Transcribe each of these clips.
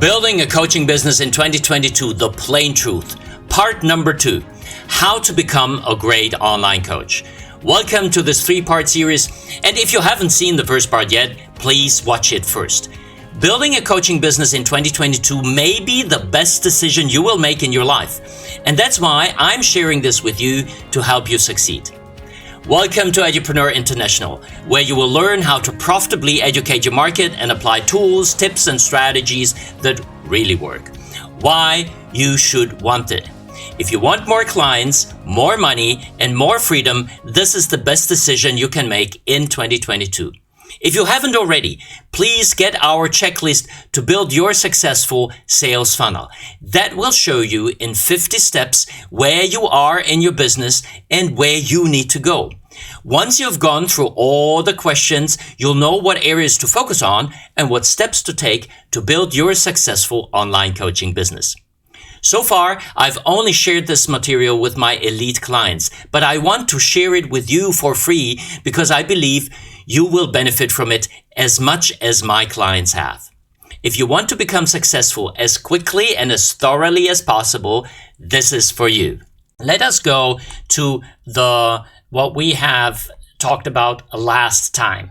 Building a coaching business in 2022, the plain truth. Part number 2, how to become a great online coach. Welcome to this 3-part series, and if you haven't seen the first part yet, please watch it first. Building a coaching business in 2022 may be the best decision you will make in your life, and that's why I'm sharing this with you to help you succeed. Welcome to Edupreneur.International, where you will learn how to profitably educate your market and apply tools, tips, and strategies that really work. Why you should want it. If you want more clients, more money, and more freedom, this is the best decision you can make in 2022. If you haven't already, please get our checklist to build your successful sales funnel. That will show you in 50 steps where you are in your business and where you need to go. Once you've gone through all the questions, you'll know what areas to focus on and what steps to take to build your successful online coaching business. So far, I've only shared this material with my elite clients, but I want to share it with you for free because I believe you will benefit from it as much as my clients have. If you want to become successful as quickly and as thoroughly as possible, this is for you. Let us go to what we have talked about last time.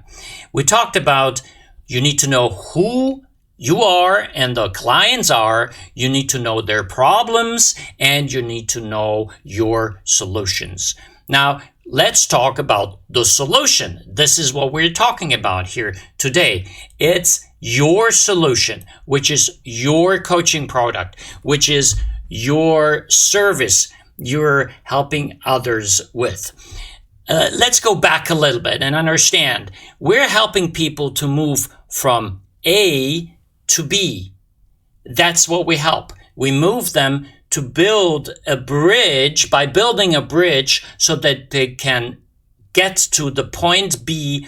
We talked about you need to know who you are and the clients are, you need to know their problems, and you need to know your solutions. Now, let's talk about the solution. This is what we're talking about here today. It's your solution, which is your coaching product, which is your service you're helping others with. Let's go back a little bit and understand. We're helping people to move from A to B. That's what we help. We move them to build a bridge by building a bridge so that they can get to the point B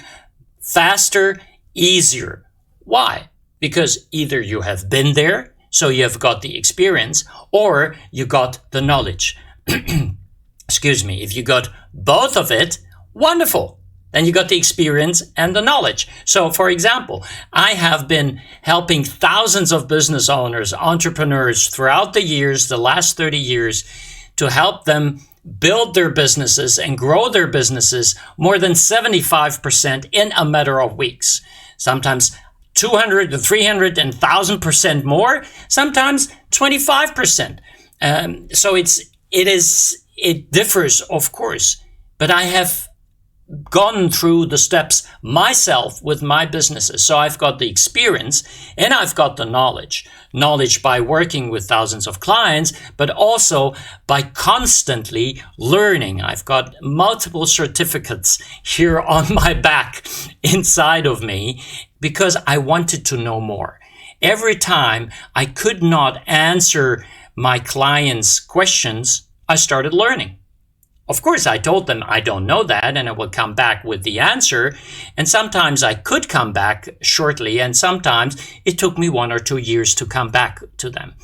faster, easier. Why? Because either you have been there, so you have got the experience, or you got the knowledge. Excuse me. If you got both of it, wonderful. Then you got the experience and the knowledge. So, for example, I have been helping thousands of business owners, entrepreneurs throughout the years, the last 30 years, to help them build their businesses and grow their businesses more than 75% in a matter of weeks. Sometimes 200 to 300 and 1,000% more, sometimes 25%. So it differs, of course, but I have gone through the steps myself with my businesses. So I've got the experience and I've got the knowledge. Knowledge by working with thousands of clients, but also by constantly learning. I've got multiple certificates here on my back inside of me because I wanted to know more. Every time I could not answer my clients' questions, I started learning. Of course, I told them I don't know that and I will come back with the answer. And sometimes I could come back shortly and sometimes it took me 1 or 2 years to come back to them.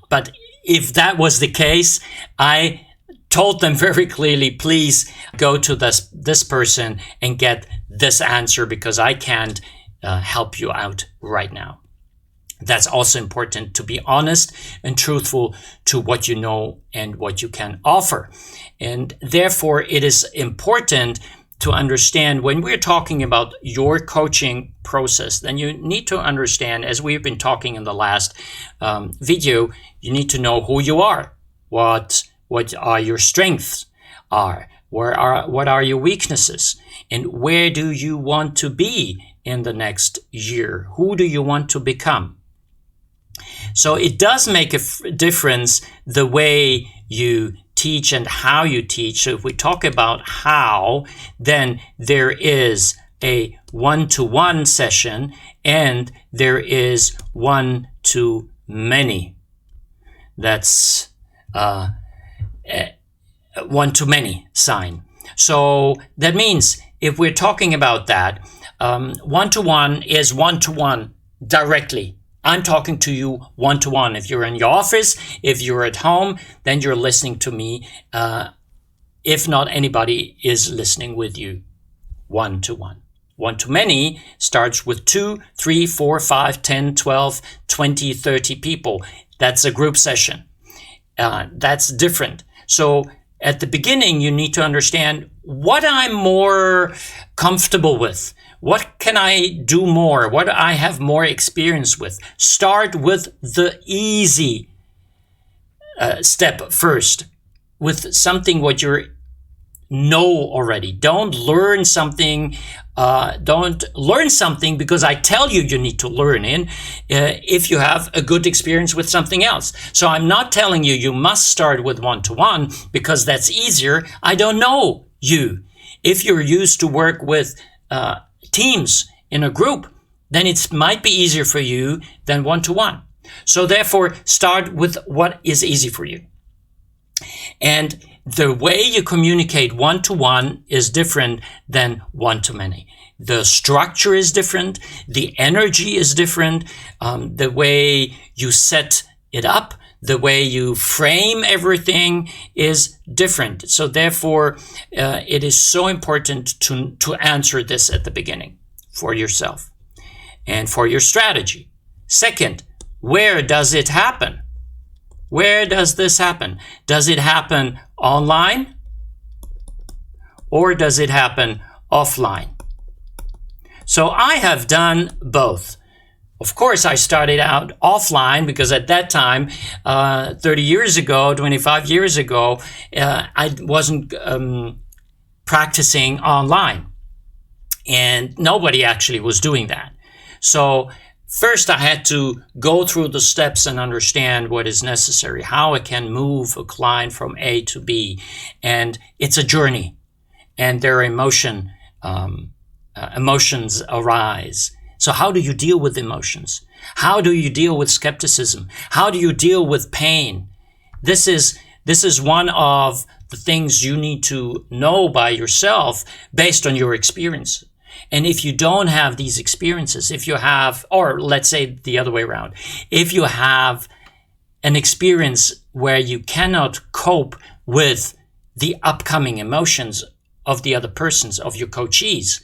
But if that was the case, I told them very clearly, please go to this person and get this answer because I can't help you out right now. That's also important to be honest and truthful to what you know and what you can offer. And therefore, it is important to understand when we're talking about your coaching process, then you need to understand, as we've been talking in the last video, you need to know who you are, what are your strengths are, what are your weaknesses, and where do you want to be in the next year? Who do you want to become? So it does make a difference the way you teach and how you teach. So if we talk about how, then there is a one-to-one session and there is one-to-many. That's one-to-many sign. So that means if we're talking about that, one-to-one is one-to-one directly. I'm talking to you one-to-one. If you're in your office, if you're at home, then you're listening to me. If not, anybody is listening with you one-to-one. One-to-many starts with 2, 3, 4, 5, 10, 12, 20, 30 people. That's a group session. That's different. So at the beginning, you need to understand what I'm more comfortable with. What can I do more? What I have more experience with? Start with the easy step first, with something what you know already. Don't learn something because I tell you you need to learn if you have a good experience with something else. So I'm not telling you you must start with one-to-one because that's easier. I don't know you. If you're used to work with teams in a group, then it might be easier for you than one-to-one. So therefore, start with what is easy for you. And the way you communicate one-to-one is different than one-to-many. The structure is different. The energy is different. The way you set it up, the way you frame everything is different. So therefore, it is so important to answer this at the beginning for yourself and for your strategy. Second, where does it happen? Where does this happen? Does it happen online or does it happen offline? So I have done both. Of course, I started out offline because at that time, 30 years ago, 25 years ago, I wasn't practicing online. And nobody actually was doing that. So first, I had to go through the steps and understand what is necessary, how I can move a client from A to B. And it's a journey. And there are emotions arise. So how do you deal with emotions? How do you deal with skepticism? How do you deal with pain? This is one of the things you need to know by yourself based on your experience. And if you don't have these experiences, if you have, or let's say the other way around, if you have an experience where you cannot cope with the upcoming emotions of the other persons, of your coachees,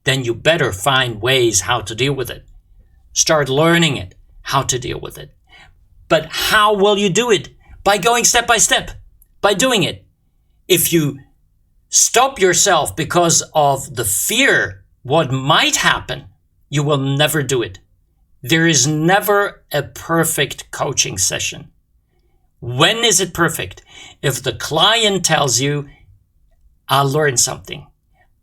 then you better find ways how to deal with it. Start learning it, how to deal with it. But how will you do it? By going step by step, by doing it. If you stop yourself because of the fear what might happen, you will never do it. There is never a perfect coaching session. When is it perfect? If the client tells you, I learned something,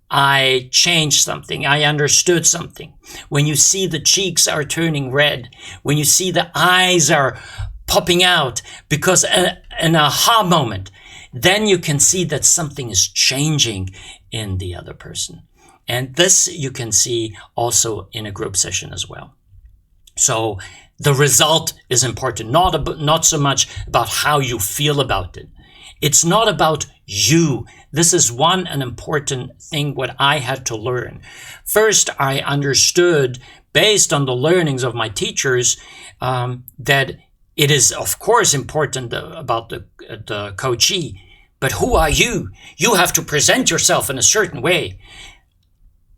I changed something, I understood something. When you see the cheeks are turning red, when you see the eyes are popping out because an aha moment, then you can see that something is changing in the other person. And this you can see also in a group session as well. So the result is important, not so much about how you feel about it. It's not about you. This is an important thing what I had to learn. First, I understood, based on the learnings of my teachers, that it is, of course, important about the coachee. But who are you? You have to present yourself in a certain way.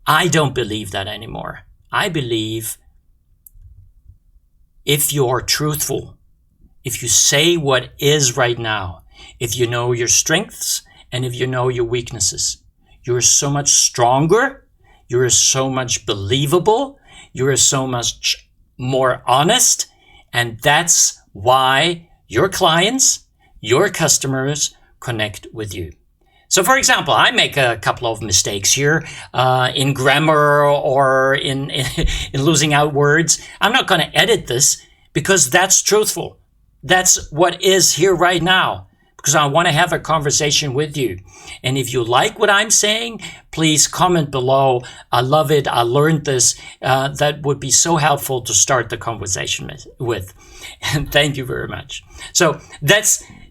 I don't believe that anymore. I believe if you are truthful, if you say what is right now, if you know your strengths and if you know your weaknesses, you're so much stronger, you're so much believable, you're so much more honest, and that's why your clients, your customers connect with you. So, for example, I make a couple of mistakes here in grammar or in losing out words. I'm not going to edit this because that's truthful. That's what is here right now, because I want to have a conversation with you. And if you like what I'm saying, please comment below. I love it. I learned this. That would be so helpful to start the conversation with. And thank you very much. So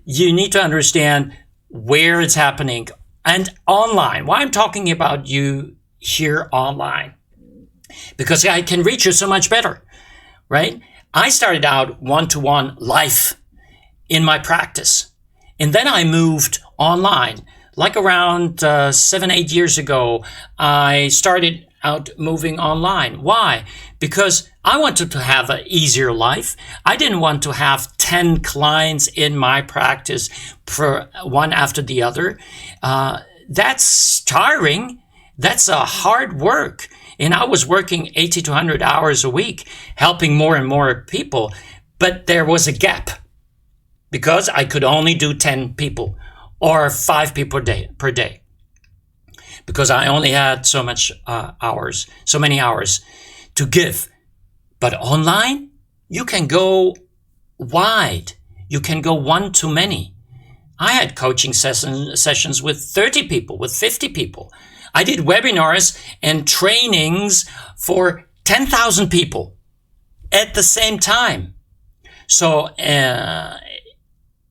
you need to understand where it's happening and online. Why I'm talking about you here online, because I can reach you so much better, right? I started out one-to-one live in my practice, and then I moved online. Like around 7-8 years ago, I started out moving online. Why? Because I wanted to have an easier life. I didn't want to have 10 clients in my practice for one after the other. That's tiring. That's a hard work. And I was working 80 to 100 hours a week, helping more and more people. But there was a gap because I could only do 10 people or 5 people per day. Because I only had so many hours to give. But online, you can go wide. You can go one to many. I had coaching sessions with 30 people, with 50 people. I did webinars and trainings for 10,000 people at the same time. So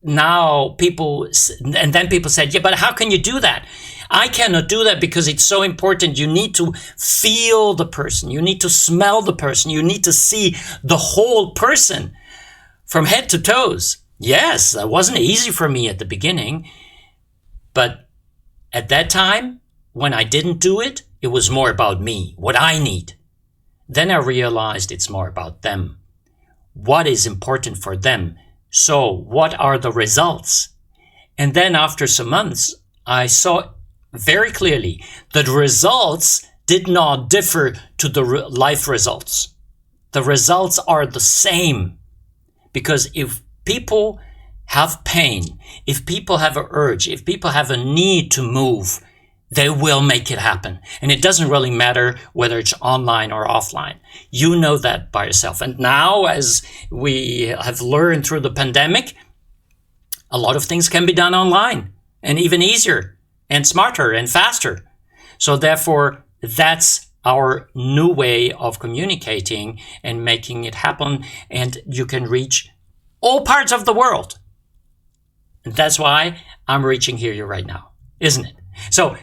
now people said, yeah, but how can you do that? I cannot do that because it's so important. You need to feel the person. You need to smell the person. You need to see the whole person from head to toes. Yes, that wasn't easy for me at the beginning. But at that time, when I didn't do it, it was more about me, what I need. Then I realized it's more about them. What is important for them? So what are the results? And then after some months, I saw very clearly that results did not differ to the life results. The results are the same. Because if people have pain, if people have an urge, if people have a need to move, they will make it happen. And it doesn't really matter whether it's online or offline. You know that by yourself. And now, as we have learned through the pandemic, a lot of things can be done online and even easier and smarter and faster. So therefore, that's our new way of communicating and making it happen. And you can reach all parts of the world. And that's why I'm reaching here right now, isn't it? So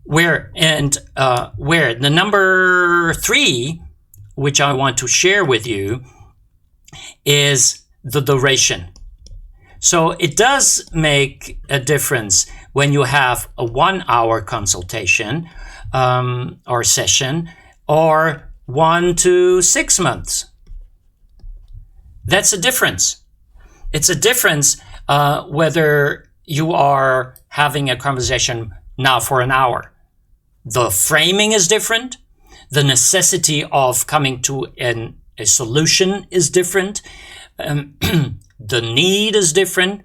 where the number 3, which I want to share with you, is the duration. So it does make a difference when you have a 1-hour consultation or session or 1 to 6 months. That's a difference. It's a difference whether you are having a conversation now for an hour. The framing is different. The necessity of coming to a solution is different. The need is different.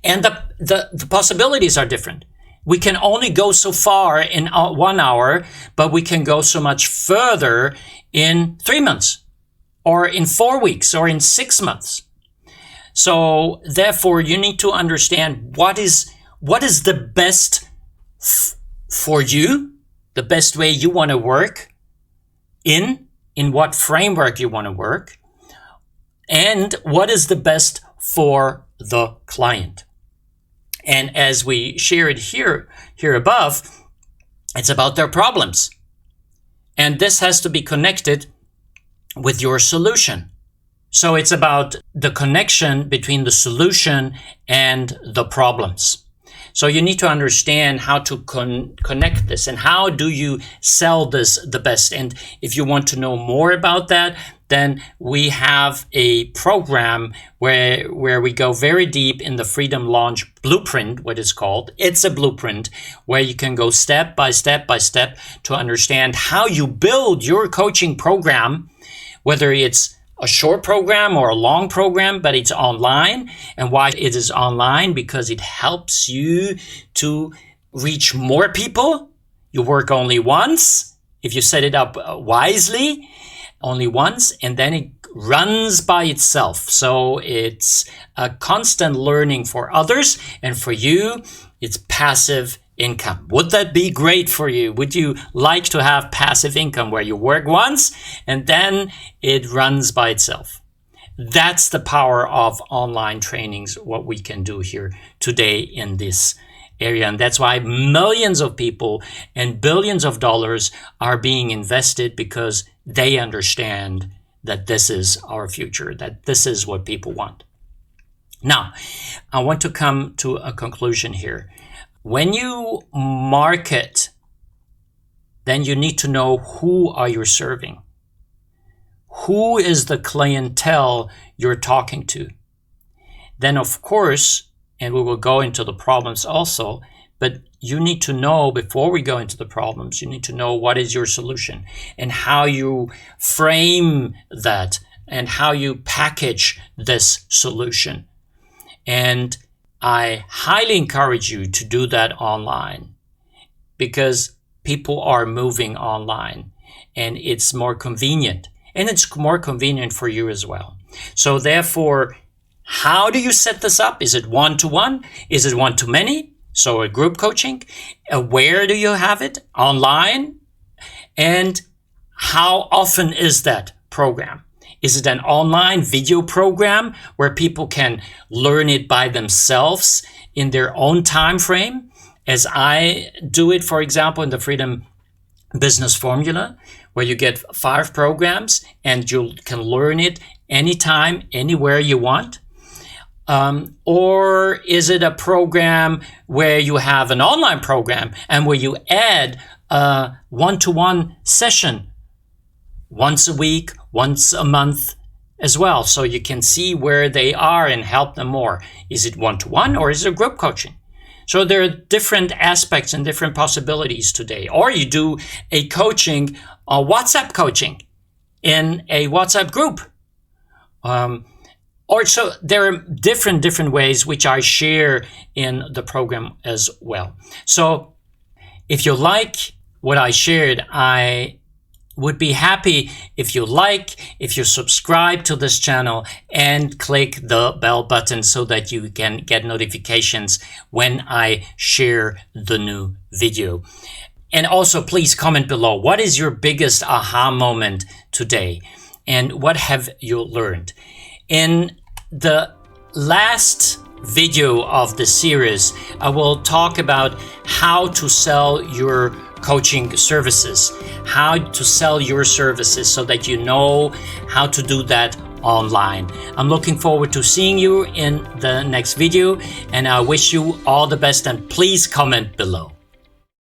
And the possibilities are different. We can only go so far in 1 hour, but we can go so much further in 3 months or in 4 weeks or in 6 months. So therefore, you need to understand what is the best for you, the best way you want to work in what framework you want to work, and what is the best for the client. And as we share it here above, it's about their problems. And this has to be connected with your solution. So it's about the connection between the solution and the problems. So you need to understand how to connect this and how do you sell this the best. And if you want to know more about that, then we have a program where we go very deep in the Freedom Launch Blueprint, what it's called. It's a blueprint where you can go step by step to understand how you build your coaching program, whether it's a short program or a long program, but it's online. And why it is online? Because it helps you to reach more people. You work only once. If you set it up wisely, only once, and then it runs by itself. So it's a constant learning for others, and for you, it's passive income. Would that be great for you? Would you like to have passive income where you work once and then it runs by itself? That's the power of online trainings, what we can do here today in this area. And that's why millions of people and billions of dollars are being invested, because they understand that this is our future, that this is what people want. Now, I want to come to a conclusion here. When you market then you need to know who are you serving. Who is the clientele you're talking to? Then, of course, and we will go into the problems also, but you need to know, before we go into the problems, you need to know what is your solution and how you frame that and how you package this solution. And I highly encourage you to do that online, because people are moving online and it's more convenient, and it's more convenient for you as well. So therefore, how do you set this up? Is it one-to-one? Is it one-to-many? So a group coaching? Where do you have it? Online? And how often is that program? Is it an online video program where people can learn it by themselves in their own time frame, as I do it, for example, in the Freedom Business Formula, where you get 5 programs and you can learn it anytime, anywhere you want? Or is it a program where you have an online program and where you add a one-to-one session once a week, once a month as well, so you can see where they are and help them more? Is it one-to-one or is it group coaching? So there are different aspects and different possibilities today. Or you do a coaching, a WhatsApp coaching in a WhatsApp group. Or so there are different ways which I share in the program as well. So if you like what I shared, I would be happy if you subscribe to this channel and click the bell button so that you can get notifications when I share the new video. And also, please comment below, what is your biggest aha moment today? And what have you learned? In the last video of the series, I will talk about how to sell your coaching services, how to sell your services so that you know how to do that online. I'm looking forward to seeing you in the next video, and I wish you all the best, and please comment below.